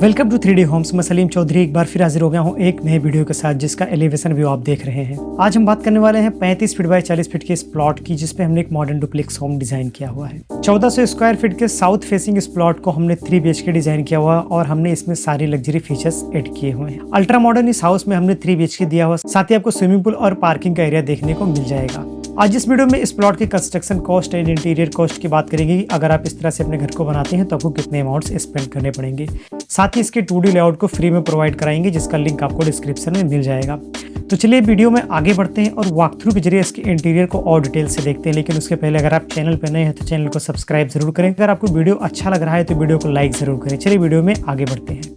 Welcome to 3D Holmes. मैं सलीम चौधरी एक बार फिर हाजिर हो गया हूँ एक नए वीडियो के साथ जिसका एलिवेशन व्यू आप देख रहे हैं। आज हम बात करने वाले हैं 35 फीट बाय 40 फीट के इस प्लॉट की, जिसपे हमने एक मॉडर्न डुप्लेक्स होम डिजाइन किया हुआ है। 1400 स्क्वायर फीट के साउथ फेसिंग इस प्लॉट को हमने 3 BHK डिजाइन किया हुआ और हमने इसमें सारी लग्जरी फीचर्स एड किए हुए हैं। अल्ट्रा मॉडर्न इस हाउस में हमने 3 BHK दिया हुआ, साथ ही आपको स्विमिंग पूल और पार्किंग का एरिया देखने को मिल जाएगा। आज इस वीडियो में इस प्लॉट की construction cost and interior cost की बात करेंगे। अगर आप इस तरह से अपने घर को बनाते हैं तो आपको कितने अमाउंट्स स्पेंड करने पड़ेंगे। साथ ही इसके 2D लेआउट को फ्री में प्रोवाइड कराएंगे, जिसका लिंक आपको डिस्क्रिप्शन में मिल जाएगा। तो चलिए वीडियो में आगे बढ़ते हैं और वॉक थ्रू के जरिए इसके इंटीरियर को और डिटेल से देखते हैं। लेकिन उसके पहले अगर आप चैनल पर नए हैं तो चैनल को सब्सक्राइब जरूर करें। अगर आपको वीडियो अच्छा लग रहा है तो वीडियो को लाइक जरूर करें। चलिए वीडियो में आगे बढ़ते हैं।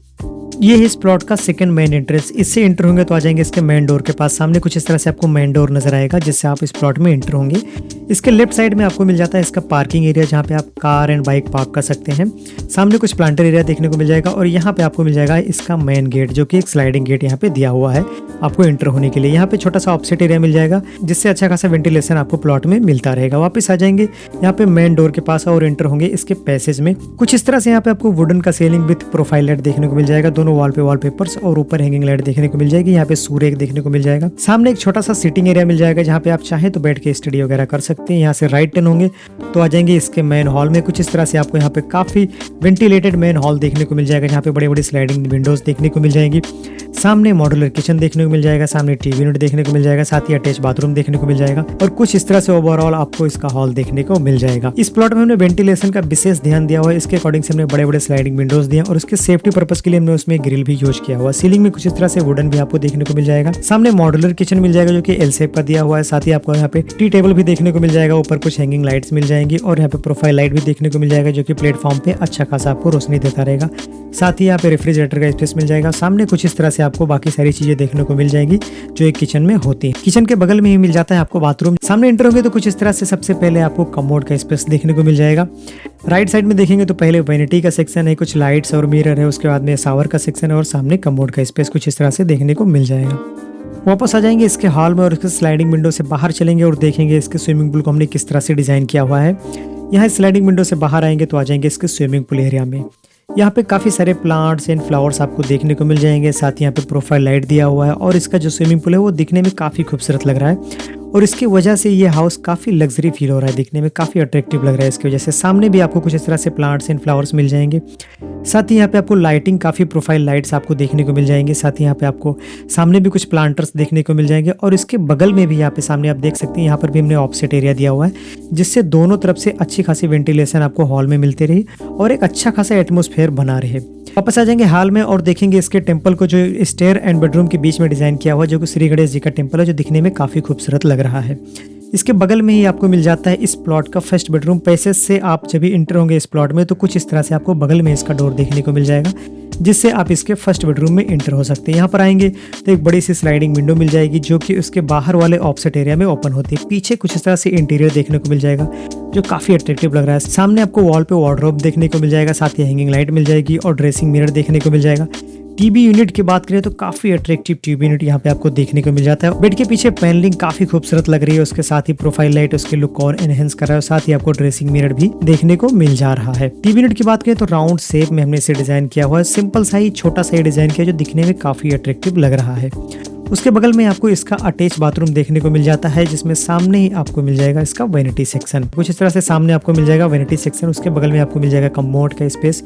ये है इस प्लॉट का सेकंड मेन एंट्रेंस। इससे एंटर होंगे तो आ जाएंगे इसके मेन डोर के पास। सामने कुछ इस तरह से आपको मेन डोर नजर आएगा, जिससे आप इस प्लॉट में एंटर होंगे। इसके लेफ्ट साइड में आपको मिल जाता है इसका पार्किंग एरिया, जहाँ पे आप कार एंड बाइक पार्क कर सकते हैं। सामने कुछ प्लांटर एरिया देखने को मिल जाएगा और यहाँ पे आपको मिल जाएगा इसका मेन गेट, जो कि एक स्लाइडिंग गेट यहाँ पे दिया हुआ है आपको एंटर होने के लिए। यहाँ पे छोटा सा ऑफसेट एरिया मिल जाएगा, जिससे अच्छा खासा वेंटिलेशन आपको प्लॉट में मिलता रहेगा। वापस आ जाएंगे यहाँ पे मेन डोर के पास और एंटर होंगे इसके पैसेज में। कुछ इस तरह से यहाँ पे आपको वुडन का सीलिंग विद प्रोफाइल लाइट देखने को मिल जाएगा। दोनों वॉल पे वॉलपेपर और ऊपर हैंगिंग लाइट देखने को मिल जाएगी। यहाँ पे सूर्य देखने को मिल जाएगा। सामने एक छोटा सा सिटिंग एरिया मिल जाएगा, जहाँ पे आप चाहे तो बैठ के स्टडी वगैरह कर सकते हैं। यहाँ से राइट टर्न होंगे तो आ जाएंगे इसके मेन हॉल में। कुछ इस तरह से आपको यहाँ पे काफी वेंटिलेटेड मेन हॉल देखने को मिल जाएगा, जहाँ पे बड़ी बड़ी स्लाइडिंग विंडोज देखने को मिल जाएगी। सामने मॉड्यूलर किचन देखने को मिल जाएगा, सामने टीवी यूनिट देखने को मिल जाएगा, साथ ही अटैच बाथरूम देखने को मिल जाएगा और कुछ इस तरह से ओवरऑल आपको इसका हॉल देखने को मिल जाएगा। इस प्लॉट में हमने वेंटिलेशन का विशेष ध्यान दिया हुआ है। इसके अकॉर्डिंग से हमने बड़े बड़े स्लाइडिंग विंडोज दिए और उसके सेफ्टी पर्पज के लिए हमने उसमें ग्रिल भी यूज किया हुआ। सीलिंग में कुछ इस तरह से वुडन भी आपको देखने को मिल जाएगा। सामने मॉड्यूलर किचन मिल जाएगा, जो कि एल शेप का दिया हुआ है। साथ ही आपको यहाँ पे टी टेबल भी देखने को मिल जाएगा। ऊपर कुछ हैंगिंग लाइट्स मिल जाएंगी और यहाँ पे प्रोफाइल लाइट भी देखने को मिल जाएगा, जो कि प्लेटफॉर्म पे अच्छा खासा आपको रोशनी देता रहेगा। साथ ही यहाँ पे रेफ्रिजरेटर का स्पेस मिल जाएगा। सामने कुछ इस तरह से आपको बाकी सारी चीजें देखने को मिल जाएगी जो एक किचन में होती है। किचन के बगल में ही मिल जाता है आपको बाथरूम। सामने एंटर होंगे तो कुछ इस तरह से सबसे पहले आपको कमोड का स्पेस देखने को मिल जाएगा। राइट साइड में देखेंगे तो पहले वैनिटी का सेक्शन है, कुछ लाइट्स और मिरर है। उसके बाद में शावर का सेक्शन है और सामने कमोड का स्पेस कुछ इस तरह से देखने को मिल जाएगा। वापस आ जाएंगे इसके हॉल में और इसके स्लाइडिंग विंडो से बाहर चलेंगे और देखेंगे इसके स्विमिंग पूल को हमने किस तरह से डिजाइन किया हुआ है। यहाँ स्लाइडिंग विंडो से बाहर आएंगे तो आ जाएंगे इसके स्विमिंग पूल एरिया में। यहाँ पे काफ़ी सारे प्लांट्स एंड फ्लावर्स आपको देखने को मिल जाएंगे। साथ ही यहाँ पे प्रोफाइल लाइट दिया हुआ है और इसका जो स्विमिंग पूल है वो दिखने में काफ़ी खूबसूरत लग रहा है और इसकी वजह से ये हाउस काफ़ी लग्जरी फील हो रहा है, दिखने में काफ़ी अट्रैक्टिव लग रहा है। इसकी वजह से सामने भी आपको कुछ इस तरह से प्लांट्स एंड फ्लावर्स मिल जाएंगे। साथ ही यहाँ पे आपको लाइटिंग, काफ़ी प्रोफाइल लाइट्स आपको देखने को मिल जाएंगे। साथ ही यहाँ पे आपको सामने भी कुछ प्लांटर्स देखने को मिल जाएंगे और इसके बगल में भी यहाँ पे सामने आप देख सकते हैं, यहाँ पर भी हमने ऑफसेट एरिया दिया हुआ है, जिससे दोनों तरफ से अच्छी खासी वेंटिलेशन आपको हॉल में मिलती रही और एक अच्छा खासा एटमोस्फेयर बना रहे। वापस आ जाएंगे हॉल में और देखेंगे इसके टेंपल को, जो स्टेयर एंड बेडरूम के बीच में डिजाइन किया हुआ है, जो कि श्री गणेश जी का टेंपल है, जो दिखने में काफी खूबसूरत लग रहा है। इसके बगल में ही आपको मिल जाता है इस प्लॉट का फर्स्ट बेडरूम। पैसेज से आप जब भी इंटर होंगे इस प्लॉट में तो कुछ इस तरह से आपको बगल में इसका डोर देखने को मिल जाएगा, जिससे आप इसके फर्स्ट बेडरूम में इंटर हो सकते हैं। यहाँ पर आएंगे तो एक बड़ी सी स्लाइडिंग विंडो मिल जाएगी, जो कि उसके बाहर वाले ऑफसेट एरिया में ओपन होती है। पीछे कुछ इस तरह से इंटीरियर देखने को मिल जाएगा, जो काफी अट्रैक्टिव लग रहा है। सामने आपको वॉल पे वार्डरोब देखने को मिल जाएगा, साथ ही हैंगिंग लाइट मिल जाएगी और ड्रेसिंग मिरर देखने को मिल जाएगा। टीवी यूनिट की बात करें तो काफी अट्रैक्टिव टीवी यूनिट यहाँ पे आपको देखने को मिल जाता है। बेड के पीछे पैनलिंग काफी खूबसूरत लग रही है, उसके साथ ही प्रोफाइल लाइट उसके लुक को और एनहेंस कर रहा है। साथ ही आपको ड्रेसिंग मिरर भी देखने को मिल जा रहा है। टीवी यूनिट की बात करें तो राउंड शेप में हमने इसे डिजाइन किया हुआ है। सिंपल सा ही छोटा सा ही डिजाइन किया, जो दिखने में काफी अट्रैक्टिव लग रहा है। उसके बगल में आपको इसका अटैच बाथरूम देखने को मिल जाता है, जिसमें सामने ही आपको मिल जाएगा इसका वैनिटी सेक्शन। कुछ इस तरह से सामने आपको मिल जाएगा वैनिटी सेक्शन। उसके बगल में आपको मिल जाएगा कमोड का स्पेस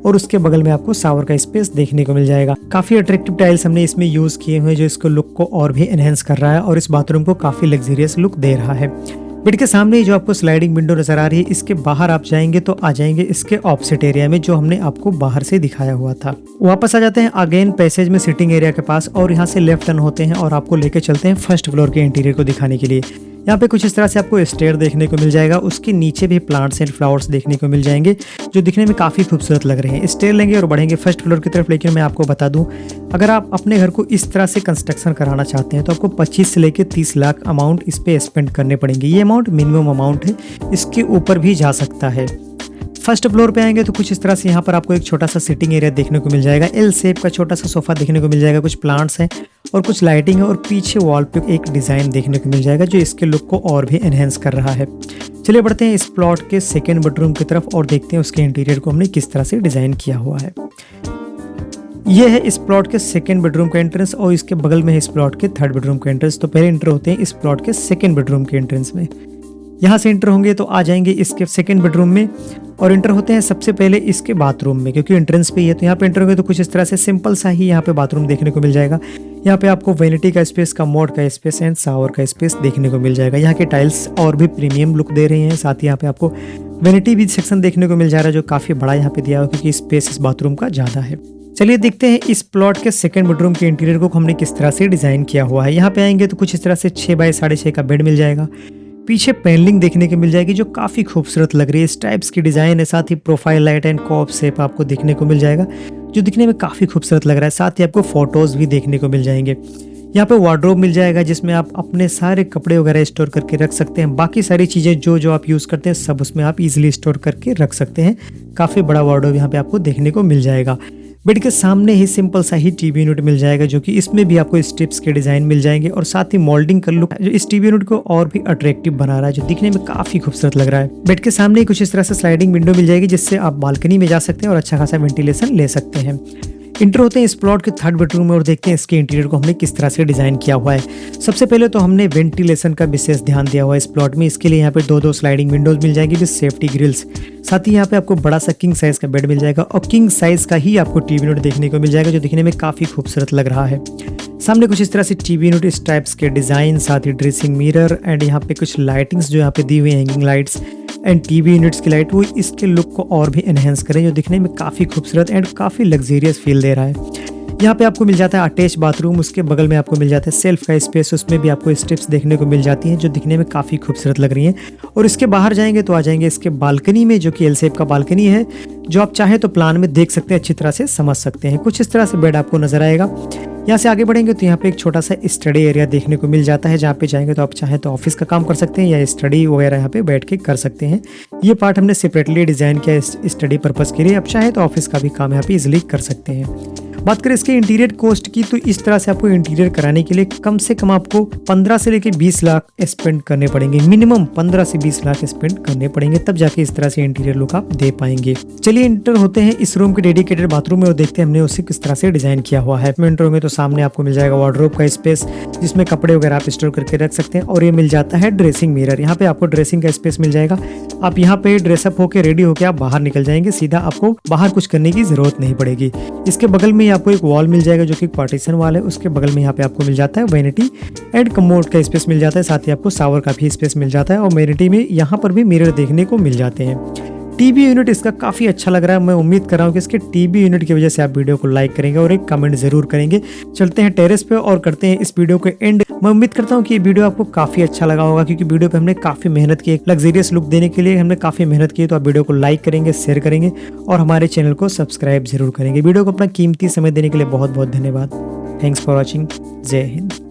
और उसके बगल में आपको शावर का स्पेस देखने को मिल जाएगा। काफी अट्रैक्टिव टाइल्स हमने इसमें यूज किए हुए, जो इसको लुक को और भी एनहेंस कर रहा है और इस बाथरूम को काफी लग्जरियस लुक दे रहा है। बेड के सामने जो आपको स्लाइडिंग विंडो नजर आ रही है, इसके बाहर आप जाएंगे तो आ जाएंगे इसके ऑफसेट एरिया में, जो हमने आपको बाहर से दिखाया हुआ था। वापस आ जाते हैं अगेन पैसेज में सिटिंग एरिया के पास और यहाँ से लेफ्ट टर्न होते हैं और आपको लेके चलते हैं फर्स्ट फ्लोर के इंटीरियर को दिखाने के लिए। यहाँ पे कुछ इस तरह से आपको स्टेयर देखने को मिल जाएगा। उसके नीचे भी प्लांट्स एंड फ्लावर्स देखने को मिल जाएंगे, जो दिखने में काफ़ी खूबसूरत लग रहे हैं। स्टेयर लेंगे और बढ़ेंगे फर्स्ट फ्लोर की तरफ। लेकिन मैं आपको बता दूं, अगर आप अपने घर को इस तरह से कंस्ट्रक्शन कराना चाहते हैं तो आपको 25 से लेकर 30 लाख अमाउंट इस पे स्पेंड करने पड़ेंगे। ये अमाउंट मिनिमम अमाउंट है, इसके ऊपर भी जा सकता है। फर्स्ट फ्लोर पे आएंगे तो कुछ इस तरह से यहाँ पर आपको एक छोटा सा सिटिंग एरिया देखने को मिल जाएगा। एल शेप का छोटा सा सोफा देखने को मिल जाएगा। कुछ प्लांट्स हैं और कुछ लाइटिंग है और पीछे वॉल पे एक डिजाइन देखने को मिल जाएगा, जो इसके लुक को और भी एनहेंस कर रहा है। चलिए बढ़ते हैं इस प्लॉट के सेकेंड बेडरूम की तरफ और देखते हैं उसके इंटीरियर को हमने किस तरह से डिजाइन किया हुआ है। ये है इस प्लॉट के सेकंड बेडरूम का एंट्रेंस और इसके बगल में है इस प्लॉट के थर्ड बेडरूम का एंट्रेंस। तो पहले एंटर होते हैं इस प्लॉट के सेकंड बेडरूम के एंट्रेंस में। यहाँ से एंटर होंगे तो आ जाएंगे इसके सेकंड बेडरूम में और एंटर होते हैं सबसे पहले इसके बाथरूम में, क्योंकि एंट्रेंस पे ही है। तो यहाँ पे एंटर होंगे तो कुछ इस तरह से सिंपल सा ही यहाँ पे बाथरूम देखने को मिल जाएगा। यहाँ पे आपको वैनिटी का स्पेस, कमोड का स्पेस एंड शावर का स्पेस देखने को मिल जाएगा। यहाँ के टाइल्स और भी प्रीमियम लुक दे रहे हैं। साथ ही यहाँ पे आपको वैनिटी भी सेक्शन देखने को मिल जा रहा है जो काफी बड़ा यहाँ पे दिया हुआ है, क्योंकि स्पेस इस बाथरूम का ज्यादा है। चलिए देखते हैं इस प्लॉट के सेकंड बेडरूम के इंटीरियर को हमने किस तरह से डिजाइन किया हुआ है। यहाँ पे आएंगे तो कुछ इस तरह से 6 बाय 6.5 का बेड मिल जाएगा। पीछे पैनलिंग देखने को मिल जाएगी जो काफी खूबसूरत लग रही है। इस टाइप्स की डिजाइन है। साथ ही प्रोफाइल लाइट एंड कॉप शेप आपको देखने को मिल जाएगा जो दिखने में काफी खूबसूरत लग रहा है। साथ ही आपको फोटोज भी देखने को मिल जाएंगे। यहाँ पे वार्डरोब मिल जाएगा जिसमें आप अपने सारे कपड़े वगैरह स्टोर करके रख सकते हैं। बाकी सारी चीजें जो आप यूज करते हैं सब उसमें आप इजीली स्टोर करके रख सकते हैं। काफी बड़ा वार्डरोब यहाँ पे आपको देखने को मिल जाएगा। बेड के सामने ही सिंपल सा ही टीवी यूनिट मिल जाएगा जो कि इसमें भी आपको स्ट्रिप्स के डिजाइन मिल जाएंगे और साथ ही मोल्डिंग का लुक जो इस टीवी यूनिट को और भी अट्रैक्टिव बना रहा है, जो दिखने में काफी खूबसूरत लग रहा है। बेड के सामने ही कुछ इस तरह से स्लाइडिंग विंडो मिल जाएगी जिससे आप बालकनी में जा सकते हैं और अच्छा खासा वेंटिलेशन ले सकते हैं। इंटर होते हैं इस प्लॉट के थर्ड बेडरूम में और देखते हैं इसके इंटीरियर को हमने किस तरह से डिजाइन किया हुआ है। सबसे पहले तो हमने वेंटिलेशन का विशेष ध्यान दिया हुआ है इस प्लॉट में। इसके लिए यहाँ पे दो स्लाइडिंग विंडोज मिल जाएगी विद सेफ्टी ग्रिल्स। साथ ही यहाँ पे आपको बड़ा सा किंग साइज का बेड मिल जाएगा और किंग साइज का ही आपको टीवी यूनिट देखने को मिल जाएगा जो दिखने में काफी खूबसूरत लग रहा है। सामने कुछ इस तरह से टीवी यूनिट इस टाइप्स के डिजाइन, साथ ही ड्रेसिंग मिरर एंड यहाँ पे कुछ लाइटिंग्स जो यहाँ पे दी हुई है, hanging lights and TV units की लाइट, वो इसके लुक को और भी एनहेंस करें जो दिखने में काफी खूबसूरत एंड काफी लग्जरियस फील दे रहा है। यहाँ पे आपको मिल जाता है अटैच बाथरूम। उसके बगल में आपको मिल जाता है सेल्फ का स्पेस। उसमें भी आपको स्टेप्स देखने को मिल जाती हैं जो दिखने में काफ़ी खूबसूरत लग रही हैं। और इसके बाहर जाएंगे तो आ जाएंगे इसके बालकनी में जो कि एल शेप का बालकनी है, जो आप चाहे तो प्लान में देख सकते हैं, अच्छी तरह से समझ सकते हैं। कुछ इस तरह से बेड आपको नजर आएगा। यहाँ से आगे बढ़ेंगे तो यहाँ पे एक छोटा सा स्टडी एरिया देखने को मिल जाता है जहाँ पे जाएंगे तो आप चाहे तो ऑफिस का काम कर सकते हैं या स्टडी वगैरह यहाँ पे बैठ के कर सकते हैं। ये पार्ट हमने सेपरेटली डिजाइन किया स्टडी पर्पस के लिए। आप चाहे तो ऑफिस का भी काम यहाँ पे इजिली कर सकते हैं। बात करें इसके इंटीरियर कॉस्ट की तो इस तरह से आपको इंटीरियर कराने के लिए कम से कम आपको 15 से लेकर 20 लाख स्पेंड करने पड़ेंगे। मिनिमम 15 से 20 लाख स्पेंड करने पड़ेंगे, तब जाके इस तरह से इंटीरियर लुक आप दे पाएंगे। चलिए इंटर होते हैं इस रूम के डेडिकेटेड बाथरूम में और देखते हैं हमने उसे किस तरह से डिजाइन किया हुआ है। इंटर होंगे तो सामने आपको मिल जाएगा वार्डरोब का स्पेस जिसमें कपड़े वगैरह आप स्टोर करके रख सकते हैं और ये मिल जाता है ड्रेसिंग मिरर। यहाँ पे आपको ड्रेसिंग का स्पेस मिल जाएगा। आप यहाँ पे ड्रेसअप होके रेडी होके आप बाहर निकल जाएंगे, सीधा आपको बाहर कुछ करने की जरूरत नहीं पड़ेगी। इसके बगल में आपको एक वॉल मिल जाएगा जो कि पार्टीशन वाल है। उसके बगल में यहाँ पे आपको मिल जाता है वैनिटी एंड कमोड का स्पेस मिल जाता है। साथ ही आपको शावर का भी स्पेस मिल जाता है और वैनिटी में यहाँ पर भी मिरर देखने को मिल जाते हैं। टीवी यूनिट इसका काफी अच्छा लग रहा है। मैं उम्मीद कर रहा हूँ कि इसके टीवी यूनिट की वजह से आप वीडियो को लाइक करेंगे और एक कमेंट जरूर करेंगे। चलते हैं टेरेस पे और करते हैं इस वीडियो के एंड। मैं उम्मीद करता हूँ कि ये वीडियो आपको काफी अच्छा लगा होगा, क्योंकि वीडियो पे हमने काफी मेहनत की, एक लग्जरियस लुक देने के लिए हमने काफी मेहनत की। तो आप वीडियो को लाइक करेंगे, शेयर करेंगे और हमारे चैनल को सब्सक्राइब जरूर करेंगे। वीडियो को अपना कीमती समय देने के लिए बहुत बहुत धन्यवाद। Thanks for watching. जय हिंद।